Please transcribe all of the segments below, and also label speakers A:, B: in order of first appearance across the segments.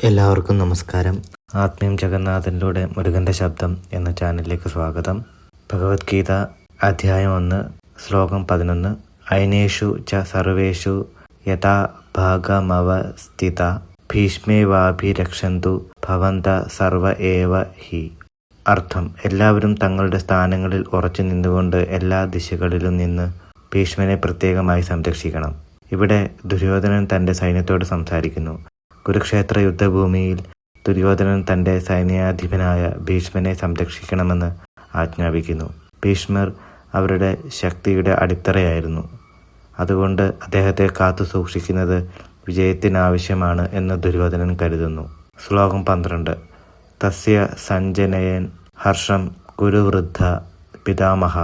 A: എല്ലാവർക്കും നമസ്കാരം. ആത്മീയം ജഗന്നാഥനിലൂടെ മുരുകൻ്റെ ശബ്ദം എന്ന ചാനലിലേക്ക് സ്വാഗതം. ഭഗവത്ഗീത അധ്യായം 1 ശ്ലോകം 11. അയനേഷു ച സർവേഷു യഥാ ഭാഗമവസ്ഥിത ഭീഷ്മേവാഭിരക്ഷന്തു ഭവന്ത സർവ ഏവ ഹി. അർത്ഥം: എല്ലാവരും തങ്ങളുടെ സ്ഥാനങ്ങളിൽ ഉറച്ചു നിന്നുകൊണ്ട് എല്ലാ ദിശകളിലും നിന്ന് ഭീഷ്മനെ പ്രത്യേകമായി സംരക്ഷിക്കണം. ഇവിടെ ദുര്യോധനൻ തൻ്റെ സൈന്യത്തോട് സംസാരിക്കുന്നു. കുരുക്ഷേത്ര യുദ്ധഭൂമിയിൽ ദുര്യോധനൻ തൻ്റെ സൈന്യാധിപനായ ഭീഷ്മനെ സംരക്ഷിക്കണമെന്ന് ആജ്ഞാപിക്കുന്നു. ഭീഷ്മർ അവരുടെ ശക്തിയുടെ അടിത്തറയായിരുന്നു. അതുകൊണ്ട് അദ്ദേഹത്തെ കാത്തു സൂക്ഷിക്കുന്നത് വിജയത്തിനാവശ്യമാണ് എന്ന് ദുര്യോധനൻ കരുതുന്നു. ശ്ലോകം 12. തസ്യ സഞ്ജനയൻ ഹർഷം കുരുവൃദ്ധ പിതാമഹ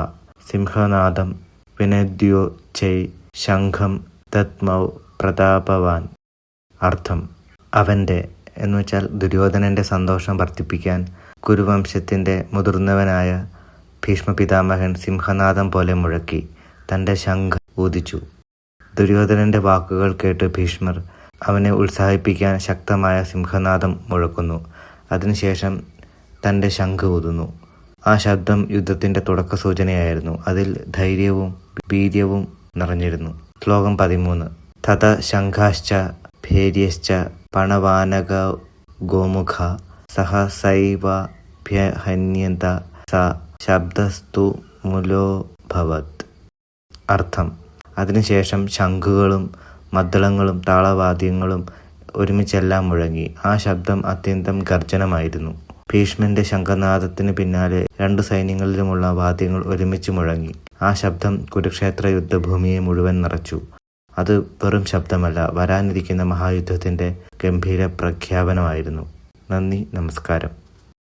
A: സിംഹനാദം വിനദ്യോ ചൈ ശംഖം ദത്മൗ പ്രതാപവാൻ. അർത്ഥം: അവൻ്റെ എന്നുവെച്ചാൽ ദുര്യോധനൻ്റെ സന്തോഷം വർദ്ധിപ്പിക്കാൻ കുരുവംശത്തിൻ്റെ മുതിർന്നവനായ ഭീഷ്മപിതാമഹൻ സിംഹനാദം പോലെ മുഴക്കി തൻ്റെ ശംഖം ഊതിച്ചു. ദുര്യോധനൻ്റെ വാക്കുകൾ കേട്ട് ഭീഷ്മർ അവനെ ഉത്സാഹിപ്പിക്കാൻ ശക്തമായ സിംഹനാദം മുഴക്കുന്നു. അതിനുശേഷം തൻ്റെ ശംഖ് ഊതുന്നു. ആ ശബ്ദം യുദ്ധത്തിൻ്റെ തുടക്ക സൂചനയായിരുന്നു. അതിൽ ധൈര്യവും വീര്യവും നിറഞ്ഞിരുന്നു. ശ്ലോകം 13. തത ശംഖാശ്ച ഭേര്യശ്ച പണവാനക ഗോമുഖ സഹസൈവാഭ്യഹന്യന്ത സ ശബ്ദസ്തു മുലോഭവത്. അർത്ഥം: അതിനുശേഷം ശംഖുകളും മദ്ദളങ്ങളും താളവാദ്യങ്ങളും ഒരുമിച്ചെല്ലാം മുഴങ്ങി. ആ ശബ്ദം അത്യന്തം ഗർജനമായിരുന്നു. ഭീഷ്മന്റെ ശംഖനാദത്തിന് പിന്നാലെ 2 സൈന്യങ്ങളിലുമുള്ള വാദ്യങ്ങൾ ഒരുമിച്ച് മുഴങ്ങി. ആ ശബ്ദം കുരുക്ഷേത്ര യുദ്ധഭൂമിയെ മുഴുവൻ നിറച്ചു. അത് വെറും ശബ്ദമല്ല, വരാനിരിക്കുന്ന മഹായുദ്ധത്തിൻ്റെ ഗംഭീര പ്രഖ്യാപനമായിരുന്നു. നന്ദി, നമസ്കാരം.